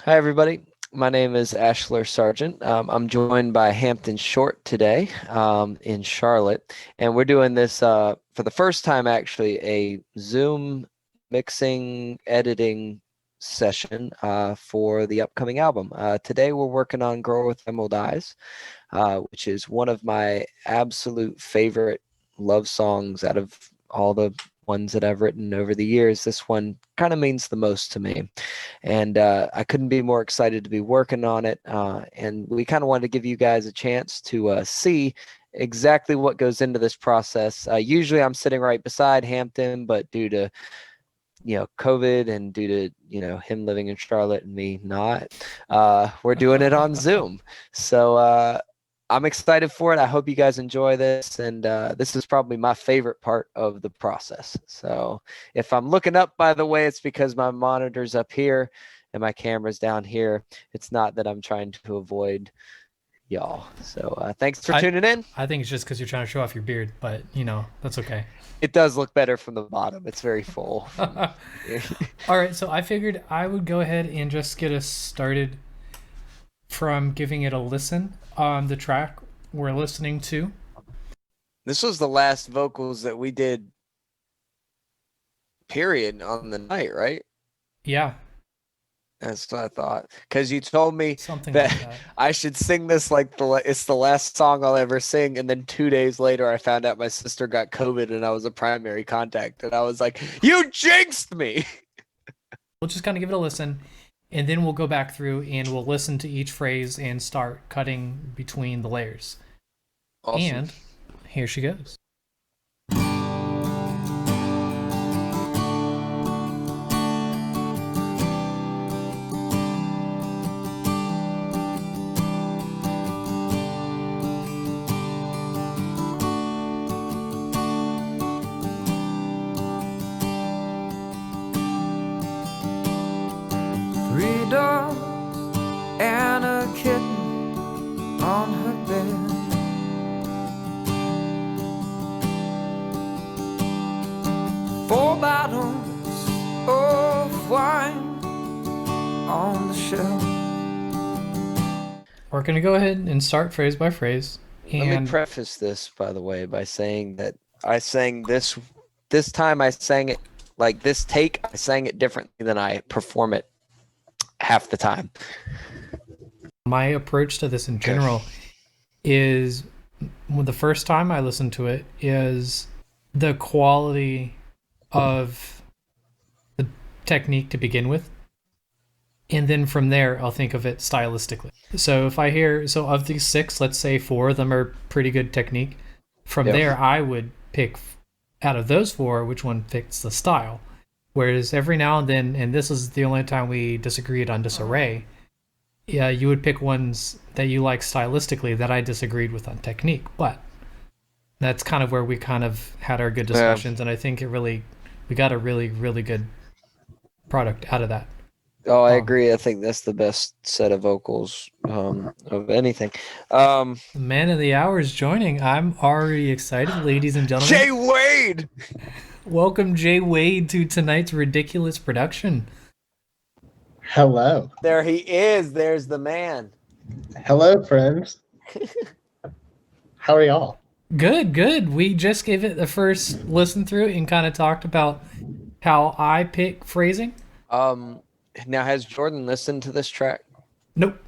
Hi, everybody. My name is Ashler Sargent. I'm joined by Hampton Short today in Charlotte, and we're doing this for the first time, actually, a Zoom mixing, editing session for the upcoming album. Today, we're working on Girl with Emerald Eyes, which is one of my absolute favorite love songs out of all the ones that I've written over the years. This one kind of means the most to me. And I couldn't be more excited to be working on it. And we kind of wanted to give you guys a chance to see exactly what goes into this process. Usually I'm sitting right beside Hampton, but due to COVID and due to him living in Charlotte and me not, we're doing it on Zoom. So I'm excited for it. I hope you guys enjoy this, and this is probably my favorite part of the process. So if I'm looking up, by the way, it's because my monitor's up here and my camera's down here. It's not that I'm trying to avoid y'all. So thanks for tuning in. I think it's just because you're trying to show off your beard, but that's okay. It does look better from the bottom. It's very full. All right, so I figured I would go ahead and just get us started from giving it a listen on the track we're listening to. This was the last vocals that we did, period, on the night, right? Yeah. That's what I thought. Because you told me Something that, like that I should sing this like it's the last song I'll ever sing. And then 2 days later, I found out my sister got COVID and I was a primary contact. And I was like, you jinxed me. We'll just kind of give it a listen, and then we'll go back through and we'll listen to each phrase and start cutting between the layers. Awesome. And here she goes. Three dogs and a kitten on her bed. Four bottles of wine on the shelf. We're going to go ahead and start phrase by phrase. And Let me preface this, by the way, by saying that I sang this time. I sang it like this take. I sang it differently than I perform it half the time. my approach to this in general is, the first time I listen to it, is the quality of the technique to begin with. And then from there, I'll think of it stylistically. So if I hear, so of these six, let's say four of them are pretty good technique. From there, I would pick out of those four, which one fits the style. Whereas every now and then, and this is the only time we disagreed on Disarray, yeah, you would pick ones that you like stylistically that I disagreed with on technique. But that's kind of where we kind of had our good discussions, and I think we got a really, really good product out of that. Oh, I agree. I think that's the best set of vocals of anything. The man of the hour is joining. I'm already excited, ladies and gentlemen. Jay Wade! Welcome, Jay Wade, to tonight's ridiculous production. Hello. There he is. There's the man. Hello, friends. How are y'all? Good, good. We just gave it the first listen through and kind of talked about how I pick phrasing. Now, has Jordan listened to this track? Nope.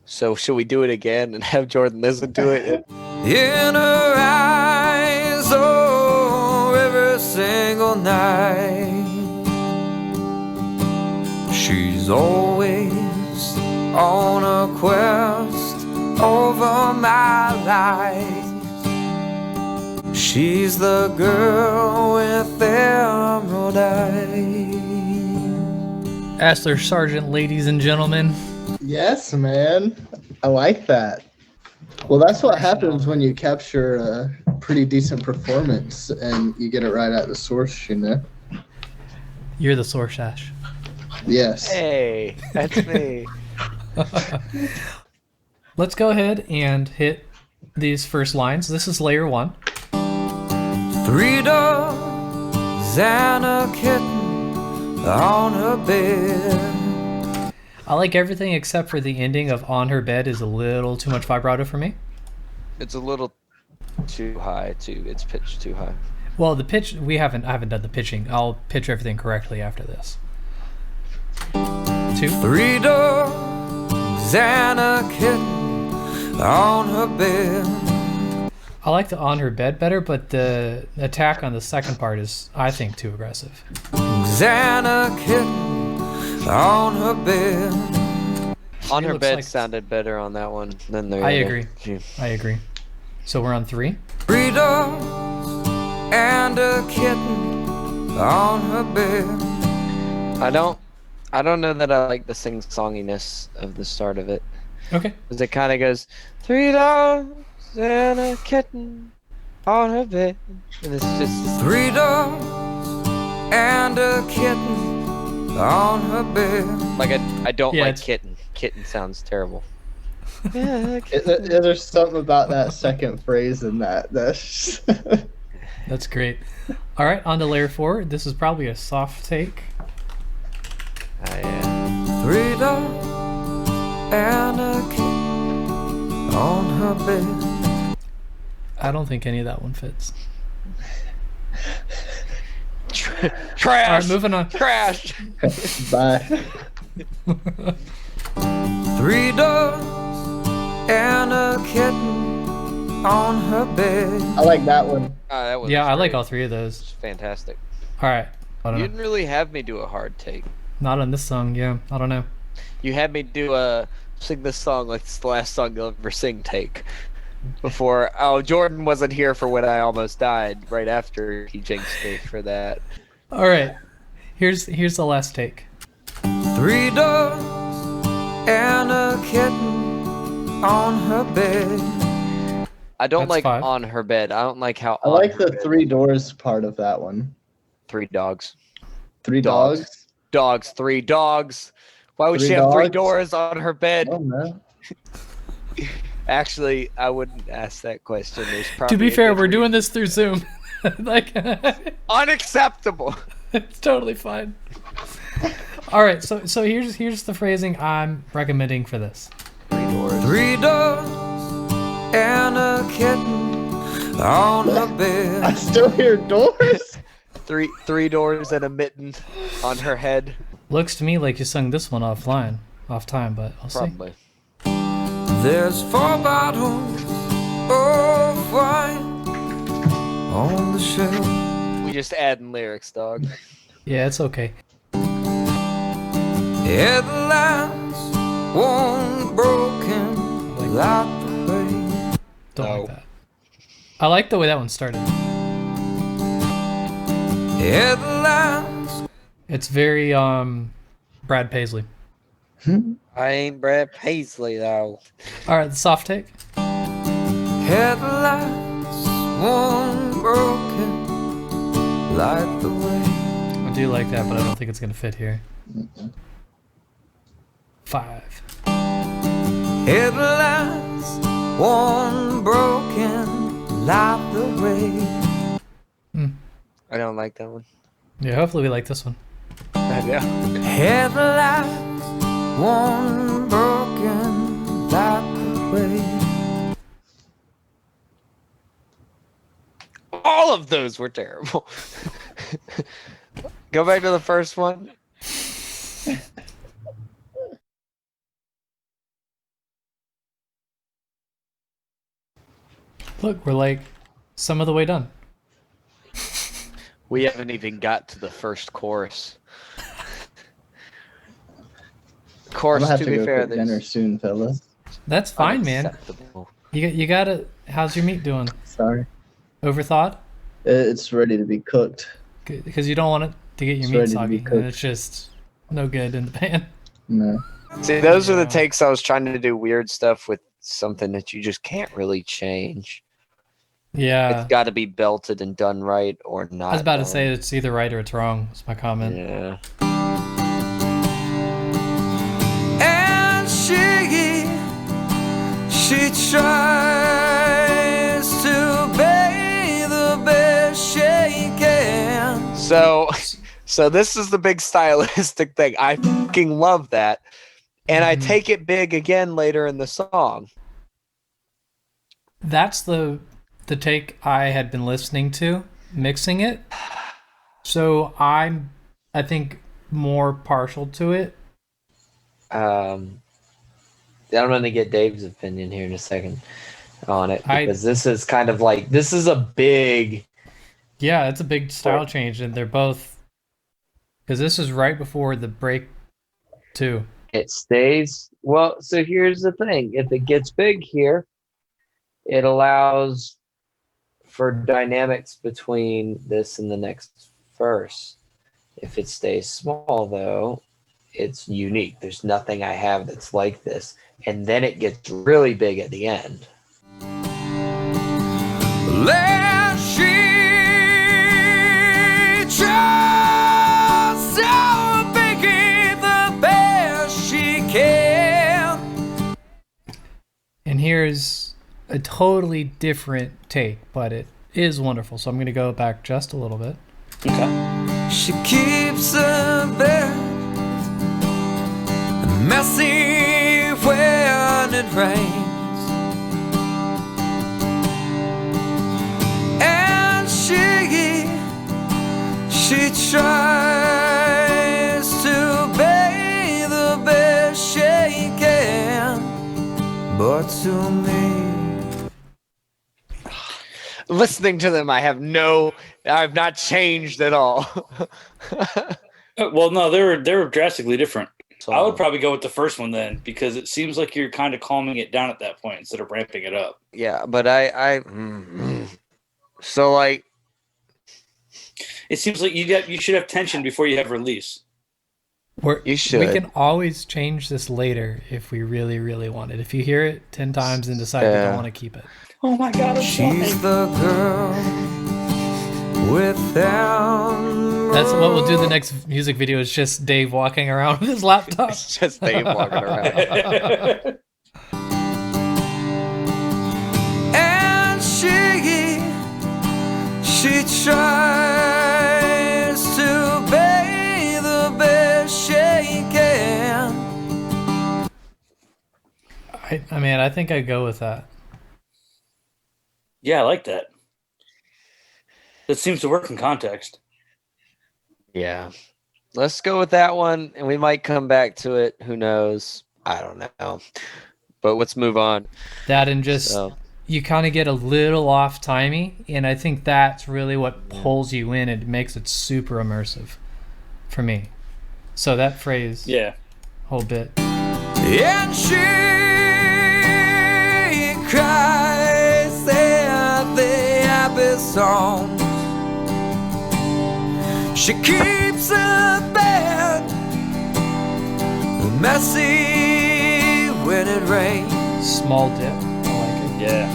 So should we do it again and have Jordan listen to it? In her eyes, oh, every single night, she's always on a quest over my life. She's the girl with emerald eyes. Ashler Sargent, ladies and gentlemen. Yes, man. I like that. Well, that's what happens when you capture a pretty decent performance and you get it right at the source, you know? You're the source, Ash. Yes. Hey, that's me. Let's go ahead and hit these first lines. This is layer one. Three dogs and a kitten on her bed. I like everything except for the ending of "On Her Bed" is a little too much vibrato for me. It's a little too high too. It's pitched too high. Well, the pitch I haven't done the pitching. I'll pitch everything correctly after this. 2. 3 dogs and a kitten on her bed. I like the "On Her Bed" better, but the attack on the second part is, I think, too aggressive. Dogs and a kitten on her bed. On It Her looks Bed like- sounded better on that one than the I other agree. two. I agree. So we're on 3. 3 dogs and a kitten on her bed. I don't know that I like the sing-songiness of the start of it. Okay. Because it kind of goes, 3 dogs and a kitten on her bed. And it's just, 3 dogs and a kitten on her bed. like, I don't Yeah, like it's- kitten. Kitten sounds terrible. Yeah, There's something about that second phrase in that. That's That's great. All right, on to layer 4. This is probably a soft take. yeah. 3 dogs and a kitten on her bed. I don't think any of that one fits. All Trash. right, moving on. Trash. bye. 3 dogs and a kitten on her bed. I like that one. That was Yeah, I like great. all 3 of those. It's fantastic. All right. I don't You know. didn't really have me do a hard take. Not on this song. Yeah, I don't know. You had me do sing this song like it's the last song you'll ever sing take. Before, Jordan wasn't here for when I almost died. Right after he jinxed me for that. All right. Here's the last take. 3 dogs and a kitten on her bed. I don't That's like 5. on her bed. I don't like how. I on like her the bed- 3 doors part of that one. 3 dogs. 3 Dogs. dogs. Dogs. 3 dogs. Why would 3 she have 3 dogs? doors on her bed? Oh no. Actually, I wouldn't ask that question. There's To probably be a fair, good we're doing reason. this through Zoom. Like, Unacceptable. it's totally fine. All right. So here's the phrasing I'm recommending for this. 3 doors. 3 dogs and a kitten on her I bed. still hear doors. Three doors and a mitten on her head. Looks to me like you sung this one off time, but I'll see. Probably. There's 4 bottles of wine on the shelf. We just adding lyrics, dog. Yeah, it's okay. Headlines, one broken like the way. Don't No. like that. I like the way that one started. Headlines, It's very Brad Paisley. I ain't Brad Paisley though. All right, the soft take. headlines, one broken like the way. I do like that, but I don't think it's gonna fit here. 5. Headlines, one broken like the way. I don't like that one. Yeah, hopefully we like this one. Yeah. Headlines, one broken like the way. All of those were terrible. Go back to the first one. Look, we're like some of the way done. We haven't even got to the first chorus. I'm Chorus, gonna have to to be go fair, cook dinner soon, fellas. That's fine, man. unacceptable. You got it. How's your meat doing? Sorry. Overthought? It's ready to be cooked. Because you don't want it to get your It's meat ready to be soggy, and cooked. it's just no good in the pan. No. See, those are Yeah. the takes I was trying to do weird stuff with something that you just can't really change. Yeah, It's got to be belted and done right or not. I was about to done. say it's either right or it's wrong. That's my comment. Yeah. And she tries to be the best she can. So this is the big stylistic thing. I fucking love that. and I Mhm. take it big again later in the song. That's the take I had been listening to, mixing it. So I think more partial to it. I'm going to get Dave's opinion here in a second on it, because this is kind of like, this is a big. Yeah, it's a big style change, and they're both, because this is right before the break too. It stays. Well, so here's the thing. If it gets big here, it allows for dynamics between this and the next verse. If it stays small, though, it's unique. There's nothing I have that's like this. And then it gets really big at the end. Let she try so making the best she can. And here's a totally different take, but it is wonderful. So I'm going to go back just a little bit. Okay. She keeps her bed messy when it rains. She tries to be the best she can, but to me, Listening to them, I've not changed at all. Well, no, they were drastically different. So, I would probably go with the first one then, because it seems like you're kind of calming it down at that point instead of ramping it up. yeah, but so like, It seems like you should have tension before you have release. You should. We can always change this later if we really, really want it. If you hear it 10 times and decide you don't want to keep it. Oh my God, I'm she's the girl without. That's what we'll do. The next music video is just Dave walking around with his laptop. it's just Dave walking around. And she tries to be the best she can. I mean, I think I'd go with that. Yeah, I like that. That seems to work in context. Yeah. Let's go with that one, and we might come back to it. Who knows? I don't know. But let's move on. That and just So, you kind of get a little off timey, and I think that's really what pulls you in and makes it super immersive for me. So that phrase, Yeah. whole bit. And she cries at the happy song. She keeps her bed messy when it rains. Small dip. I like it. Yeah.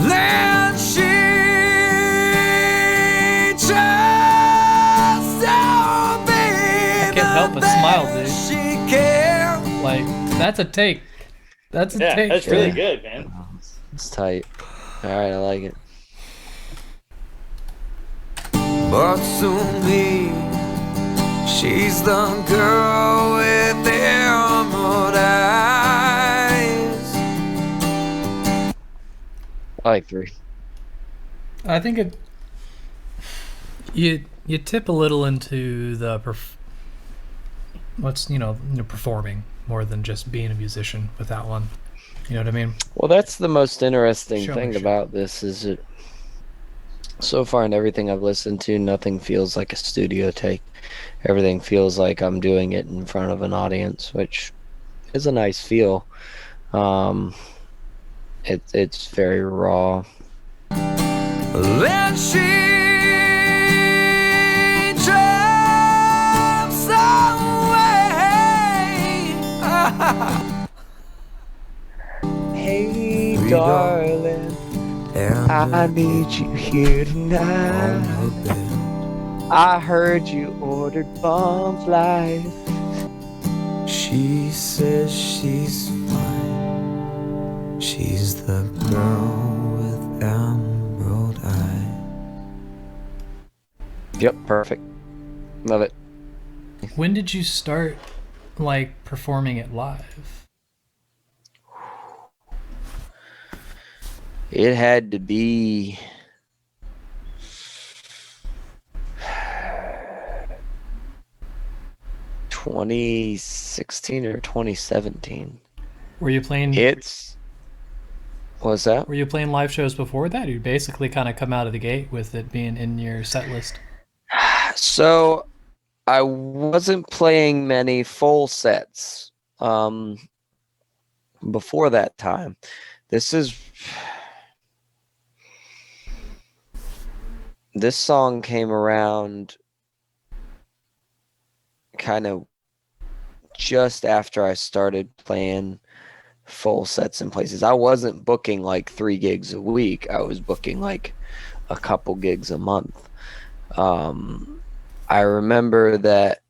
Then she tries to be I can't help but smile, dude. she can. Like, that's a take. That's a Yeah, take. that's really good, man. it's tight. All right, I like it. But to me, she's the girl with the emerald eyes. I like 3. I think it. You tip a little into the performing more than just being a musician with that one. You know what I mean? Well, that's the most interesting Show thing me, show. about this is it. So far in everything I've listened to, nothing feels like a studio take. Everything feels like I'm doing it in front of an audience, which is a nice feel. It's very raw. Then she drives away. Hey, We darling, And I need you here tonight. I heard you ordered bomb flight. she says she's fine. She's the girl with emerald eyes. Yep, perfect. Love it. When did you start like performing it live? It had to be 2016 or 2017. Were you playing? What's that? Were you playing live shows before that? You basically kind of come out of the gate with it being in your set list. So I wasn't playing many full sets before that time. This song came around kind of just after I started playing full sets in places. I wasn't booking like 3 gigs a week. I was booking like a couple gigs a month. I remember that.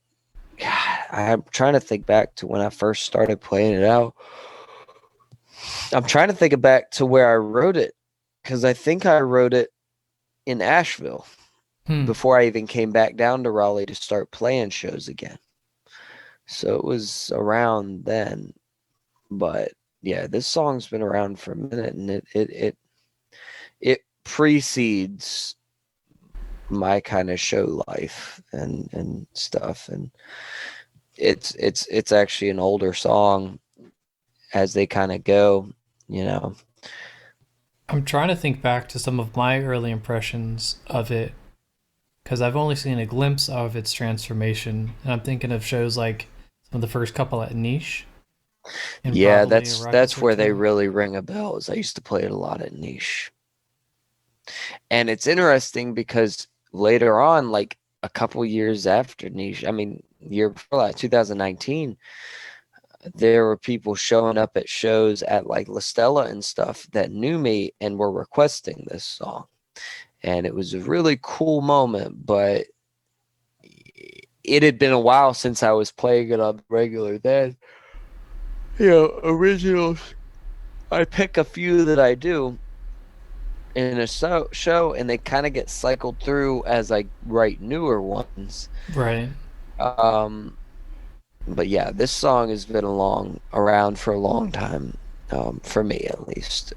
God, I'm trying to think back to when I first started playing it out. I'm trying to think back to where I wrote it, because I think I wrote it in Asheville before I even came back down to Raleigh to start playing shows again. So it was around then. But yeah, this song's been around for a minute, and it precedes my kind of show life and stuff, and it's actually an older song as they kind of go, you know. I'm trying to think back to some of my early impressions of it, because I've only seen a glimpse of its transformation, and I'm thinking of shows like some of the first couple at Niche. Yeah, that's where they really ring a bell. Is I used to play it a lot at Niche. And it's interesting because later on, like a couple years after Niche, I mean, year before that, 2019, there were people showing up at shows at like La Stella and stuff that knew me and were requesting this song. And it was a really cool moment, but it had been a while since I was playing it on the regular then. You know, originals, I pick a few that I do in a show, and they kind of get cycled through as I write newer ones. Right. But yeah, this song has been around for a long time, for me at least.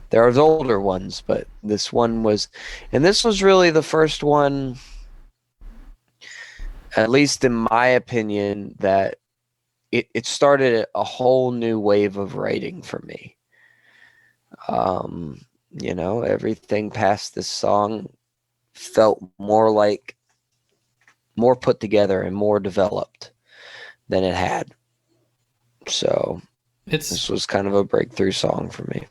There are older ones, but this was really the first one, at least in my opinion, that it started a whole new wave of writing for me. You know, everything past this song felt more put together and more developed than it had. So this was kind of a breakthrough song for me.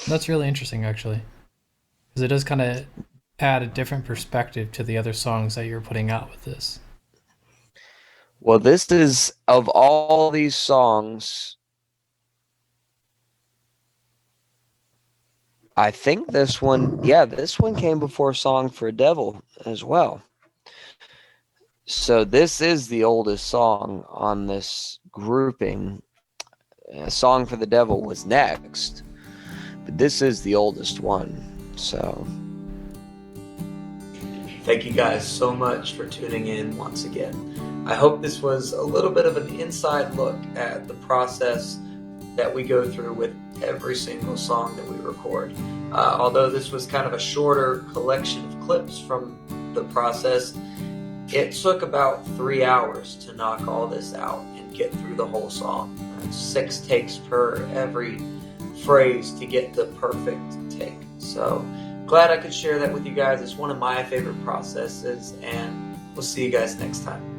That's really interesting, actually, because it does kind of add a different perspective to the other songs that you're putting out with this. Well, this is, of all these songs, I think this one came before Song for a Devil as well. So this is the oldest song on this grouping. Song for the Devil was next, but this is the oldest one. So thank you guys so much for tuning in once again. I hope this was a little bit of an inside look at the process that we go through with every single song that we record. Although this was kind of a shorter collection of clips from the process, it took about 3 hours to knock all this out and get through the whole song. 6 takes per every phrase to get the perfect take. So glad I could share that with you guys. It's one of my favorite processes, and we'll see you guys next time.